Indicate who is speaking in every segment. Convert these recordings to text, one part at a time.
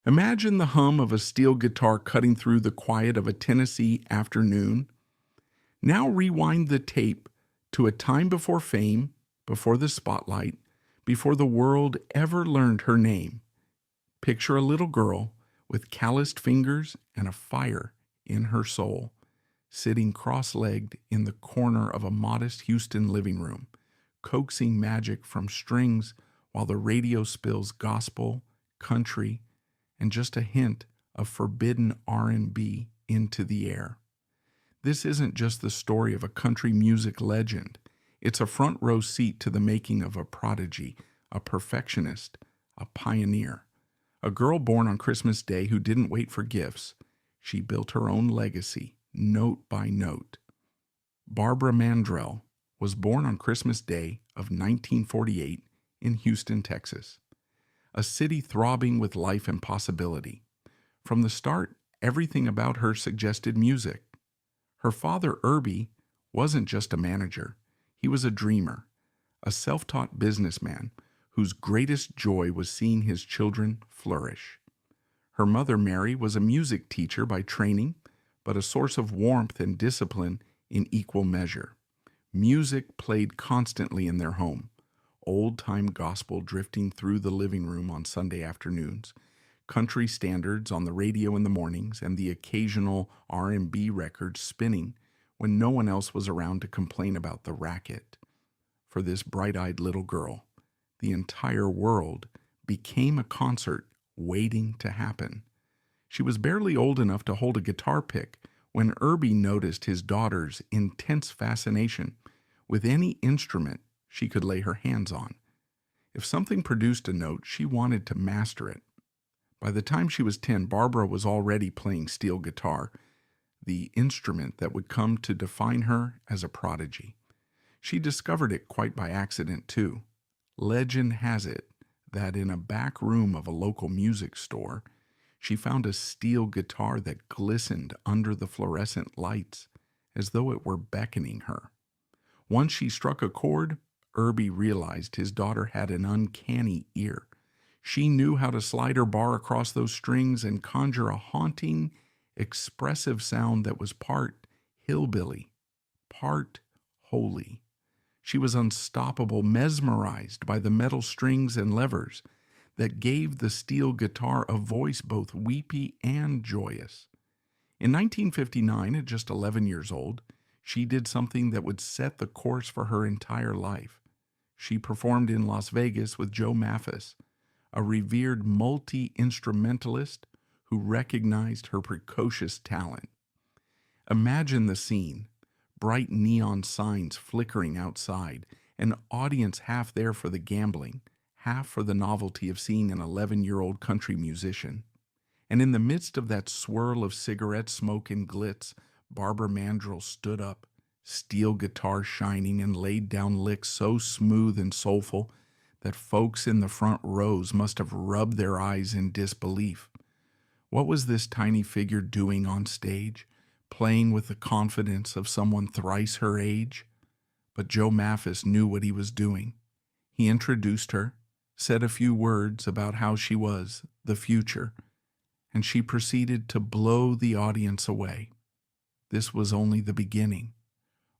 Speaker 1: Imagine the hum of a steel guitar cutting through the quiet of a Tennessee afternoon. Now rewind the tape to a time before fame, before the spotlight, before the world ever learned her name. Picture a little girl with calloused fingers and a fire in her soul, sitting cross-legged in the corner of a modest Houston living room, coaxing magic from strings while the radio spills gospel, country, and just a hint of forbidden R&B into the air. This isn't just the story of a country music legend. It's a front row seat to the making of a prodigy, a perfectionist, a pioneer. A girl born on Christmas Day who didn't wait for gifts. She built her own legacy, note by note. Barbara Mandrell was born on Christmas Day of 1948 in Houston, Texas, a city throbbing with life and possibility. From the start, everything about her suggested music. Her father, Irby, wasn't just a manager. He was a dreamer, a self-taught businessman whose greatest joy was seeing his children flourish. Her mother, Mary, was a music teacher by training, but a source of warmth and discipline in equal measure. Music played constantly in their home, old-time gospel drifting through the living room on Sunday afternoons, country standards on the radio in the mornings, and the occasional R&B records spinning when no one else was around to complain about the racket. For this bright-eyed little girl, the entire world became a concert waiting to happen. She was barely old enough to hold a guitar pick when Irby noticed his daughter's intense fascination with any instrument she could lay her hands on. If something produced a note, she wanted to master it. By the time she was 10, Barbara was already playing steel guitar, the instrument that would come to define her as a prodigy. She discovered it quite by accident, too. Legend has it that in a back room of a local music store, she found a steel guitar that glistened under the fluorescent lights as though it were beckoning her. Once she struck a chord, Irby realized his daughter had an uncanny ear. She knew how to slide her bar across those strings and conjure a haunting, expressive sound that was part hillbilly, part holy. She was unstoppable, mesmerized by the metal strings and levers that gave the steel guitar a voice both weepy and joyous. In 1959, at just 11 years old, she did something that would set the course for her entire life. She performed in Las Vegas with Joe Mathis, a revered multi-instrumentalist who recognized her precocious talent. Imagine the scene. Bright neon signs flickering outside, an audience half there for the gambling, half for the novelty of seeing an 11-year-old country musician. And in the midst of that swirl of cigarette smoke and glitz, Barbara Mandrell stood up, steel guitar shining, and laid down licks so smooth and soulful that folks in the front rows must have rubbed their eyes in disbelief. What was this tiny figure doing on stage? Playing with the confidence of someone thrice her age? But Joe Mathis knew what he was doing. He introduced her, said a few words about how she was the future, and she proceeded to blow the audience away. This was only the beginning.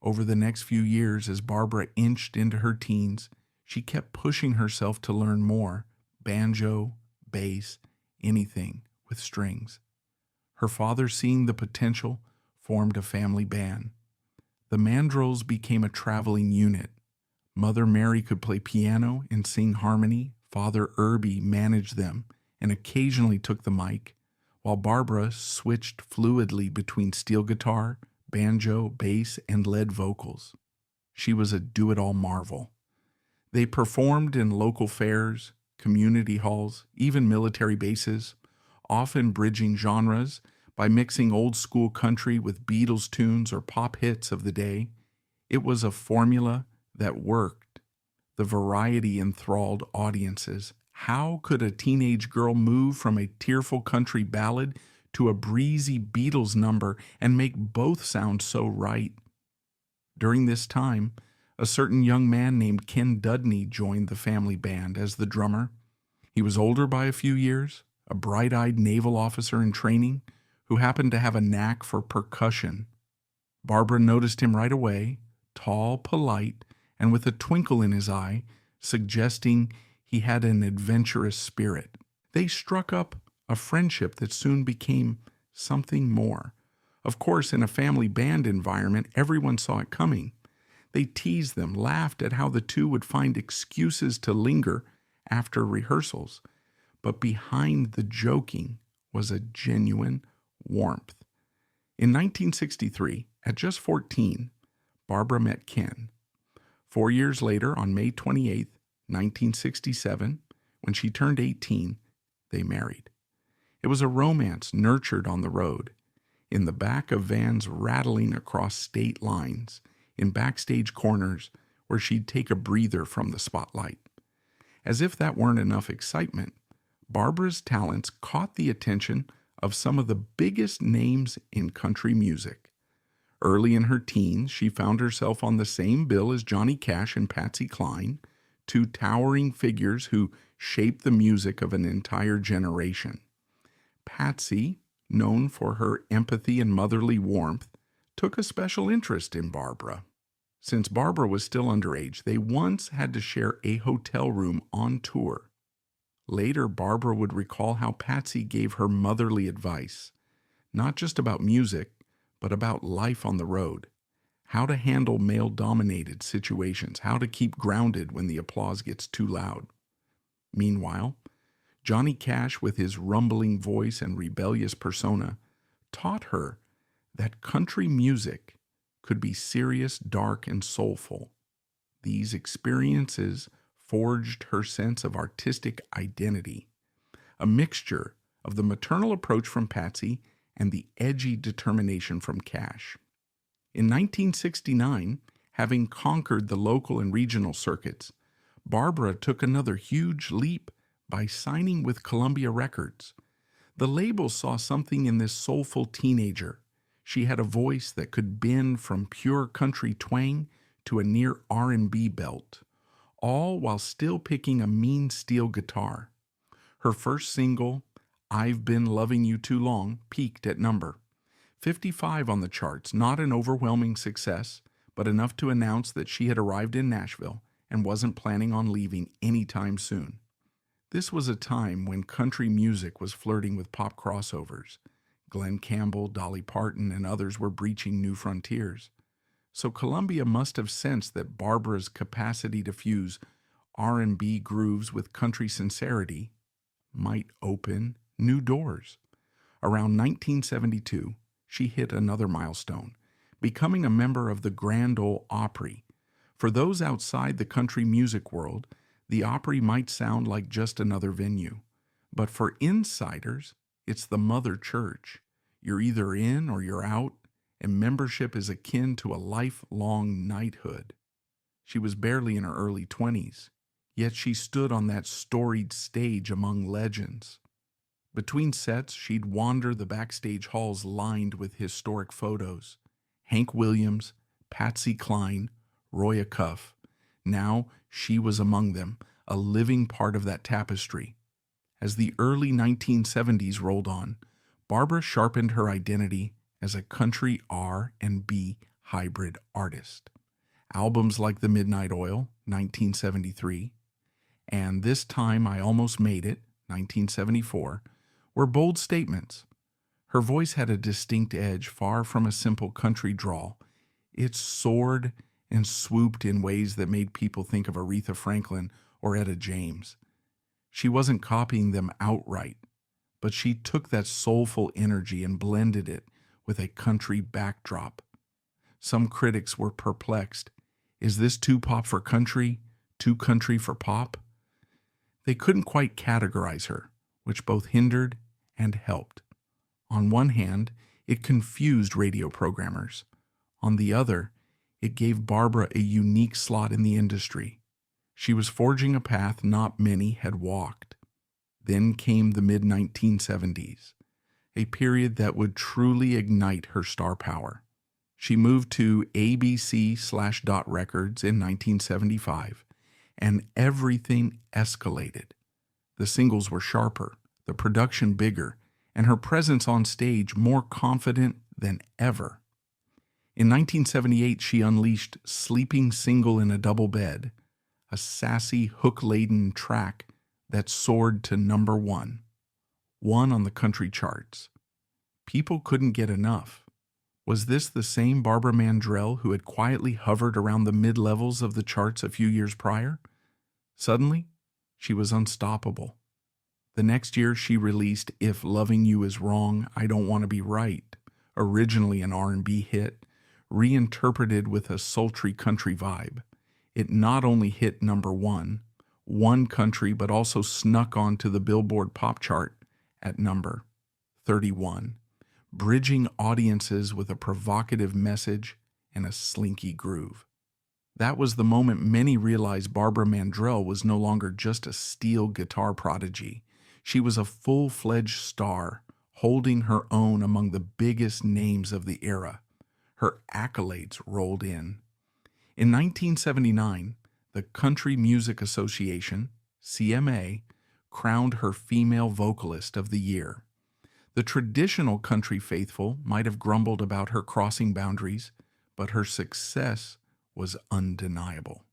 Speaker 1: Over the next few years, as Barbara inched into her teens, she kept pushing herself to learn more: banjo, bass, anything with strings. Her father, seeing the potential, formed a family band. The Mandrells became a traveling unit. Mother Mary could play piano and sing harmony. Father Irby managed them and occasionally took the mic, while Barbara switched fluidly between steel guitar, banjo, bass, and lead vocals. She was a do-it-all marvel. They performed in local fairs, community halls, even military bases, often bridging genres by mixing old-school country with Beatles tunes or pop hits of the day. It was a formula that worked. The variety enthralled audiences. How could a teenage girl move from a tearful country ballad to a breezy Beatles number and make both sound so right? During this time, a certain young man named Ken Dudney joined the family band as the drummer. He was older by a few years, a bright-eyed naval officer in training who happened to have a knack for percussion. Barbra noticed him right away, tall, polite, and with a twinkle in his eye, suggesting he had an adventurous spirit. They struck up a friendship that soon became something more. Of course, in a family band environment, everyone saw it coming. They teased them, laughed at how the two would find excuses to linger after rehearsals. But behind the joking was a genuine warmth. In 1963, at just 14, Barbra met Ken. 4 years later, on May 28, 1967, when she turned 18, they married. It was a romance nurtured on the road, in the back of vans rattling across state lines, in backstage corners where she'd take a breather from the spotlight. As if that weren't enough excitement, Barbra's talents caught the attention of some of the biggest names in country music. Early in her teens, she found herself on the same bill as Johnny Cash and Patsy Cline, two towering figures who shaped the music of an entire generation. Patsy, known for her empathy and motherly warmth, took a special interest in Barbra. Since Barbra was still underage, they once had to share a hotel room on tour. Later, Barbra would recall how Patsy gave her motherly advice, not just about music, but about life on the road, how to handle male-dominated situations, how to keep grounded when the applause gets too loud. Meanwhile, Johnny Cash, with his rumbling voice and rebellious persona, taught her that country music could be serious, dark, and soulful. These experiences forged her sense of artistic identity, a mixture of the maternal approach from Patsy and the edgy determination from Cash. In 1969, having conquered the local and regional circuits, Barbra took another huge leap by signing with Columbia Records. The label saw something in this soulful teenager. She had a voice that could bend from pure country twang to a near R&B belt, all while still picking a mean steel guitar. Her first single, I've Been Loving You Too Long, peaked at number 55 on the charts, not an overwhelming success, but enough to announce that she had arrived in Nashville and wasn't planning on leaving anytime soon. This was a time when country music was flirting with pop crossovers. Glenn Campbell, Dolly Parton, and others were breaching new frontiers. So Columbia must have sensed that Barbra's capacity to fuse R&B grooves with country sincerity might open new doors. Around 1972, she hit another milestone, becoming a member of the Grand Ole Opry. For those outside the country music world, the Opry might sound like just another venue. But for insiders, it's the mother church. You're either in or you're out, and membership is akin to a lifelong knighthood. She was barely in her early 20s, yet she stood on that storied stage among legends. Between sets, she'd wander the backstage halls lined with historic photos. Hank Williams, Patsy Cline, Roy Acuff. Now she was among them, a living part of that tapestry. As the early 1970s rolled on, Barbra sharpened her identity as a country R&B hybrid artist. Albums like The Midnight Oil, 1973, and This Time I Almost Made It, 1974, were bold statements. Her voice had a distinct edge, far from a simple country drawl. It soared and swooped in ways that made people think of Aretha Franklin or Etta James. She wasn't copying them outright, but she took that soulful energy and blended it with a country backdrop. Some critics were perplexed. Is this too pop for country? Too country for pop? They couldn't quite categorize her, which both hindered and helped. On one hand, it confused radio programmers. On the other, it gave Barbra a unique slot in the industry. She was forging a path not many had walked. Then came the mid-1970s, a period that would truly ignite her star power. She moved to ABC/Dot Records in 1975, and everything escalated. The singles were sharper, the production bigger, and her presence on stage more confident than ever. In 1978, she unleashed Sleeping Single in a Double Bed, a sassy, hook-laden track that soared to number one on the country charts. People couldn't get enough. Was this the same Barbara Mandrell who had quietly hovered around the mid-levels of the charts a few years prior? Suddenly, she was unstoppable. The next year, she released If Loving You Is Wrong, I Don't Want to Be Right, originally an R&B hit, reinterpreted with a sultry country vibe. It not only hit number one country, but also snuck onto the Billboard pop chart at number 31, bridging audiences with a provocative message and a slinky groove. That was the moment many realized Barbara Mandrell was no longer just a steel guitar prodigy. She was a full-fledged star, holding her own among the biggest names of the era. Her accolades rolled in. In 1979, the Country Music Association, CMA, crowned her Female Vocalist of the Year. The traditional country faithful might have grumbled about her crossing boundaries, but her success was undeniable.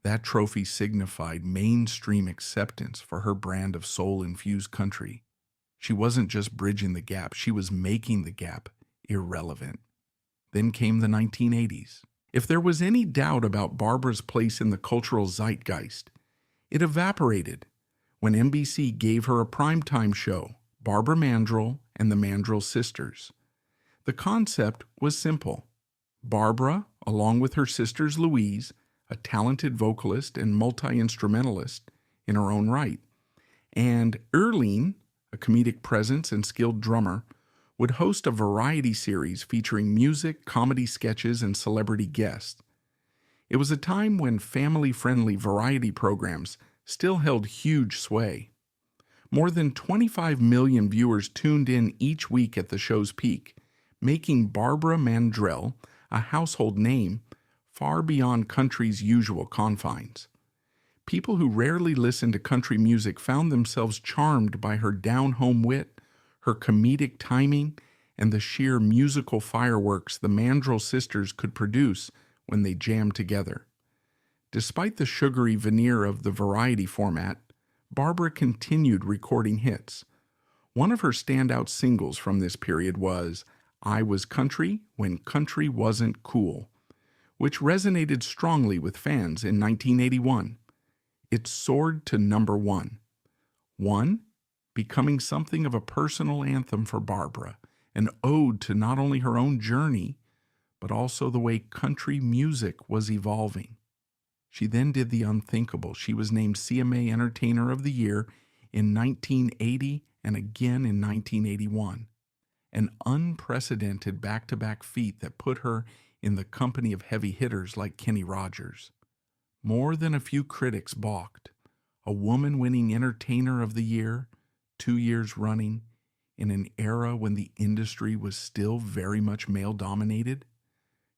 Speaker 1: That trophy signified mainstream acceptance for her brand of soul-infused country. She wasn't just bridging the gap, she was making the gap irrelevant. Then came the 1980s. If there was any doubt about Barbara's place in the cultural zeitgeist, it evaporated when NBC gave her a primetime show, Barbara Mandrell and the Mandrell Sisters. The concept was simple. Barbara, along with her sisters Louise, a talented vocalist and multi-instrumentalist in her own right, and Earlene, a comedic presence and skilled drummer, would host a variety series featuring music, comedy sketches, and celebrity guests. It was a time when family-friendly variety programs still held huge sway. More than 25 million viewers tuned in each week at the show's peak, making Barbara Mandrell a household name far beyond country's usual confines. People who rarely listened to country music found themselves charmed by her down-home wit, her comedic timing, and the sheer musical fireworks the Mandrell sisters could produce when they jammed together. Despite the sugary veneer of the variety format, Barbara continued recording hits. One of her standout singles from this period was I Was Country When Country Wasn't Cool, which resonated strongly with fans in 1981. It soared to number one, becoming something of a personal anthem for Barbara, an ode to not only her own journey, but also the way country music was evolving. She then did the unthinkable. She was named CMA Entertainer of the Year in 1980 and again in 1981. An unprecedented back-to-back feat that put her in the company of heavy hitters like Kenny Rogers. More than a few critics balked. A woman winning Entertainer of the Year 2 years running in an era when the industry was still very much male-dominated?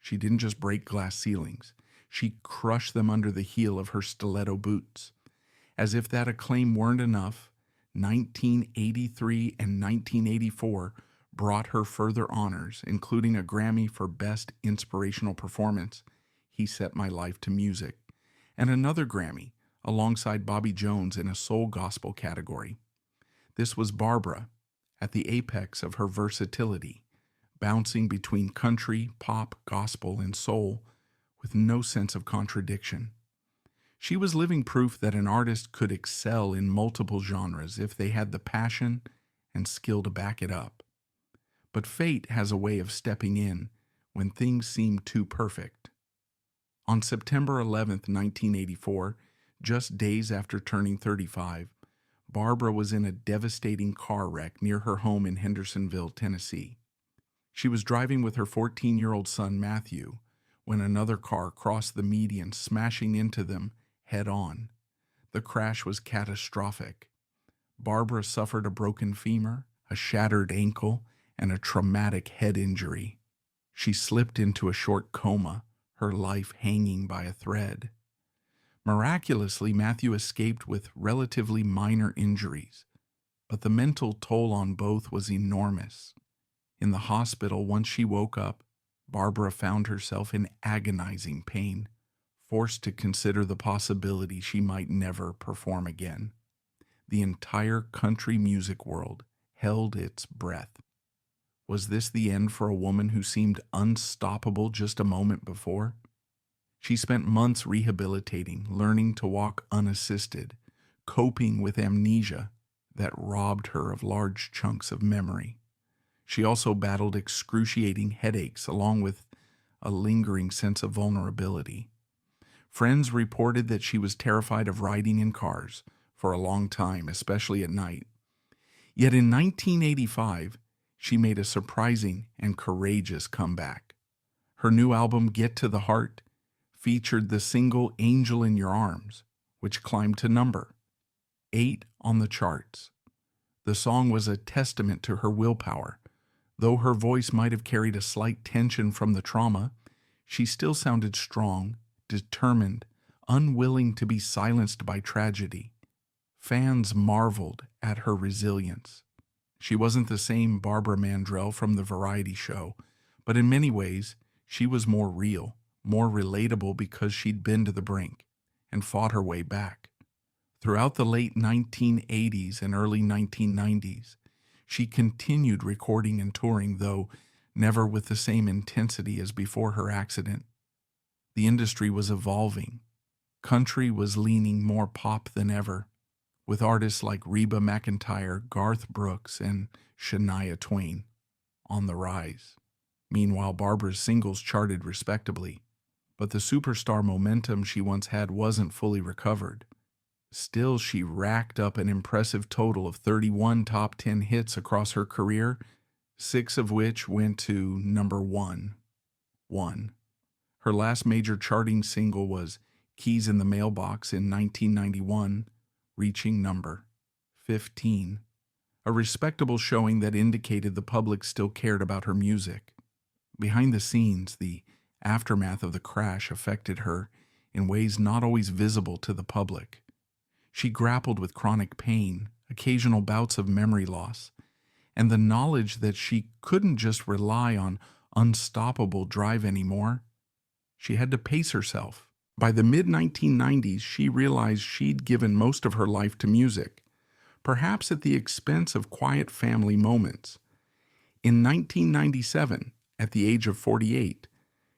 Speaker 1: She didn't just break glass ceilings. She crushed them under the heel of her stiletto boots. As if that acclaim weren't enough, 1983 and 1984 brought her further honors, including a Grammy for Best Inspirational Performance, He Set My Life to Music, and another Grammy alongside Bobby Jones in a soul gospel category. This was Barbra, at the apex of her versatility, bouncing between country, pop, gospel, and soul with no sense of contradiction. She was living proof that an artist could excel in multiple genres if they had the passion and skill to back it up. But fate has a way of stepping in when things seem too perfect. On September 11, 1984, just days after turning 35, Barbra was in a devastating car wreck near her home in Hendersonville, Tennessee. She was driving with her 14-year-old son, Matthew, when another car crossed the median, smashing into them head-on. The crash was catastrophic. Barbra suffered a broken femur, a shattered ankle, and a traumatic head injury. She slipped into a short coma, her life hanging by a thread. Miraculously, Matthew escaped with relatively minor injuries, but the mental toll on both was enormous. In the hospital, once she woke up, Barbara found herself in agonizing pain, forced to consider the possibility she might never perform again. The entire country music world held its breath. Was this the end for a woman who seemed unstoppable just a moment before? She spent months rehabilitating, learning to walk unassisted, coping with amnesia that robbed her of large chunks of memory. She also battled excruciating headaches along with a lingering sense of vulnerability. Friends reported that she was terrified of riding in cars for a long time, especially at night. Yet in 1985, she made a surprising and courageous comeback. Her new album, Get to the Heart, featured the single Angel in Your Arms, which climbed to number 8 on the charts. The song was a testament to her willpower. Though her voice might have carried a slight tension from the trauma, she still sounded strong, determined, unwilling to be silenced by tragedy. Fans marveled at her resilience. She wasn't the same Barbara Mandrell from the variety show, but in many ways, she was more real, more relatable because she'd been to the brink and fought her way back. Throughout the late 1980s and early 1990s, she continued recording and touring, though never with the same intensity as before her accident. The industry was evolving. Country was leaning more pop than ever, with artists like Reba McEntire, Garth Brooks, and Shania Twain on the rise. Meanwhile, Barbara's singles charted respectably, but the superstar momentum she once had wasn't fully recovered. Still, she racked up an impressive total of 31 top 10 hits across her career, 6 of which went to number 1. Her last major charting single was Keys in the Mailbox in 1991, reaching number 15, a respectable showing that indicated the public still cared about her music. Behind the scenes, the aftermath of the crash affected her in ways not always visible to the public. She grappled with chronic pain, occasional bouts of memory loss, and the knowledge that she couldn't just rely on unstoppable drive anymore. She had to pace herself. By the mid-1990s, she realized she'd given most of her life to music, perhaps at the expense of quiet family moments. In 1997, at the age of 48,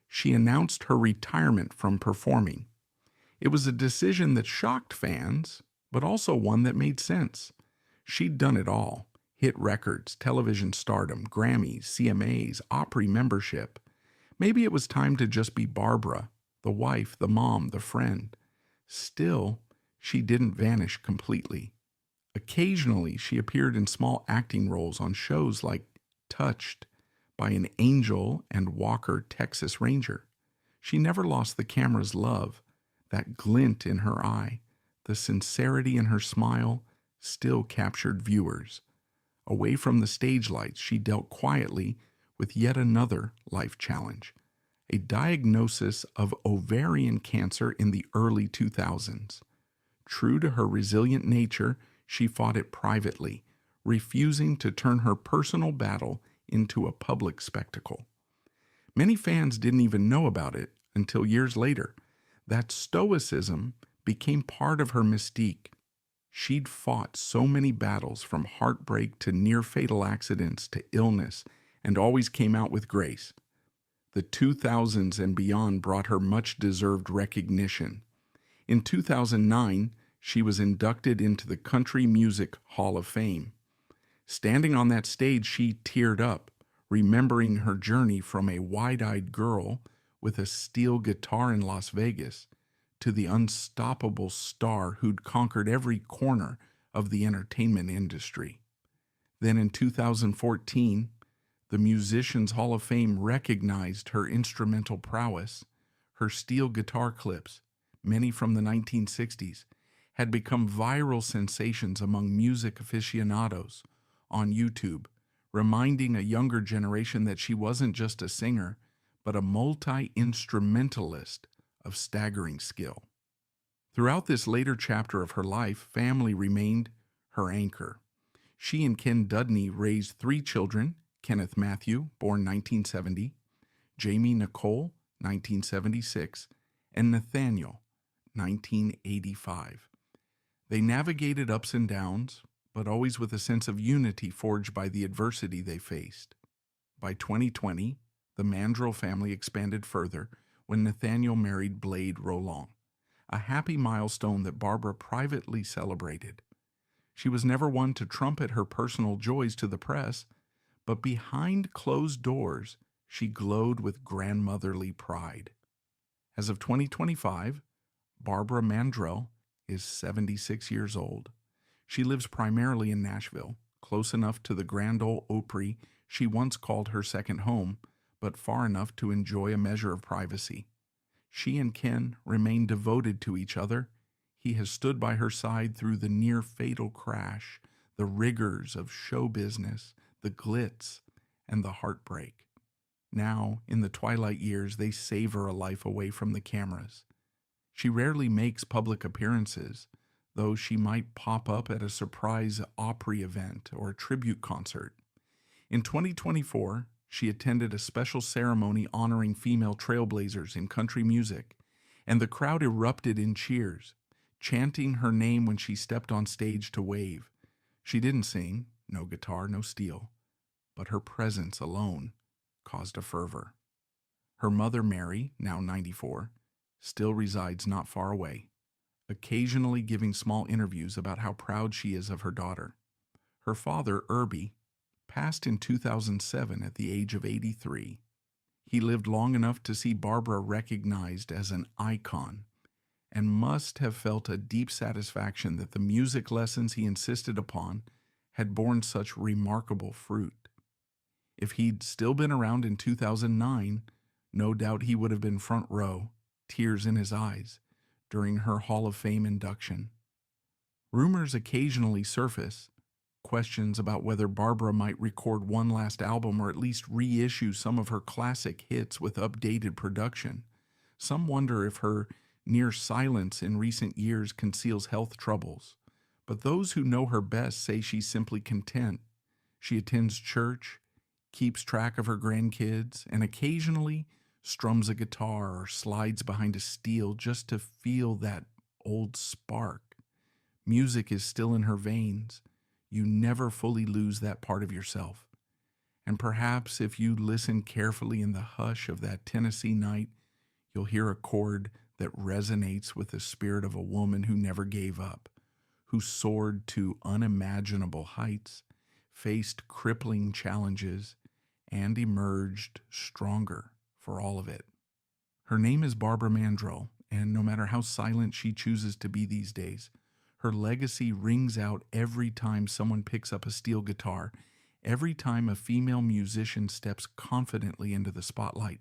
Speaker 1: she announced her retirement from performing. It was a decision that shocked fans, but also one that made sense. She'd done it all: hit records, television stardom, Grammys, CMAs, Opry membership. Maybe it was time to just be Barbara, the wife, the mom, the friend. Still, she didn't vanish completely. Occasionally, she appeared in small acting roles on shows like Touched by an Angel and Walker, Texas Ranger. She never lost the camera's love. That glint in her eye, the sincerity in her smile, still captured viewers. Away from the stage lights, she dealt quietly with yet another life challenge: a diagnosis of ovarian cancer in the early 2000s. True to her resilient nature, she fought it privately, refusing to turn her personal battle into a public spectacle. Many fans didn't even know about it until years later. That stoicism became part of her mystique. She'd fought so many battles, from heartbreak to near-fatal accidents to illness, and always came out with grace. The 2000s and beyond brought her much-deserved recognition. In 2009, she was inducted into the Country Music Hall of Fame. Standing on that stage, she teared up, remembering her journey from a wide-eyed girl with a steel guitar in Las Vegas to the unstoppable star who'd conquered every corner of the entertainment industry. Then in 2014, the Musicians Hall of Fame recognized her instrumental prowess. Her steel guitar clips, many from the 1960s, had become viral sensations among music aficionados on YouTube, reminding a younger generation that she wasn't just a singer, but a multi-instrumentalist of staggering skill. Throughout this later chapter of her life, family remained her anchor. She and Ken Dudney raised 3 children: Kenneth Matthew, born 1970, Jamie Nicole, 1976, and Nathaniel, 1985. They navigated ups and downs, but always with a sense of unity forged by the adversity they faced. By 2020, the Mandrell family expanded further when Nathaniel married Blade Roland, a happy milestone that Barbara privately celebrated. She was never one to trumpet her personal joys to the press, but behind closed doors, she glowed with grandmotherly pride. As of 2025, Barbara Mandrell is 76 years old. She lives primarily in Nashville, close enough to the Grand Ole Opry she once called her second home, but far enough to enjoy a measure of privacy. She and Ken remain devoted to each other. He has stood by her side through the near-fatal crash, the rigors of show business, the glitz, and the heartbreak. Now, in the twilight years, they savor a life away from the cameras. She rarely makes public appearances, though she might pop up at a surprise Opry event or a tribute concert. In 2024, she attended a special ceremony honoring female trailblazers in country music, and the crowd erupted in cheers, chanting her name when she stepped on stage to wave. She didn't sing, no guitar, no steel, but her presence alone caused a fervor. Her mother, Mary, now 94, still resides not far away, occasionally giving small interviews about how proud she is of her daughter. Her father, Irby, passed in 2007 at the age of 83. He lived long enough to see Barbara recognized as an icon and must have felt a deep satisfaction that the music lessons he insisted upon had borne such remarkable fruit. If he'd still been around in 2009, no doubt he would have been front row, tears in his eyes, during her Hall of Fame induction. Rumors occasionally surface, questions about whether Barbara might record one last album or at least reissue some of her classic hits with updated production. Some wonder if her near silence in recent years conceals health troubles, but those who know her best say she's simply content. She attends church, keeps track of her grandkids, and occasionally strums a guitar or slides behind a steel just to feel that old spark. Music is still in her veins. You never fully lose that part of yourself. And perhaps if you listen carefully in the hush of that Tennessee night, you'll hear a chord that resonates with the spirit of a woman who never gave up, who soared to unimaginable heights, faced crippling challenges, and emerged stronger for all of it. Her name is Barbara Mandrell, and no matter how silent she chooses to be these days, her legacy rings out every time someone picks up a steel guitar, every time a female musician steps confidently into the spotlight,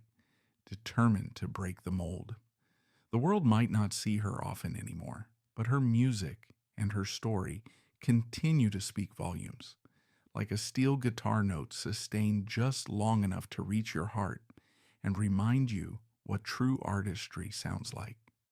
Speaker 1: determined to break the mold. The world might not see her often anymore, but her music and her story continue to speak volumes, like a steel guitar note sustained just long enough to reach your heart and remind you what true artistry sounds like.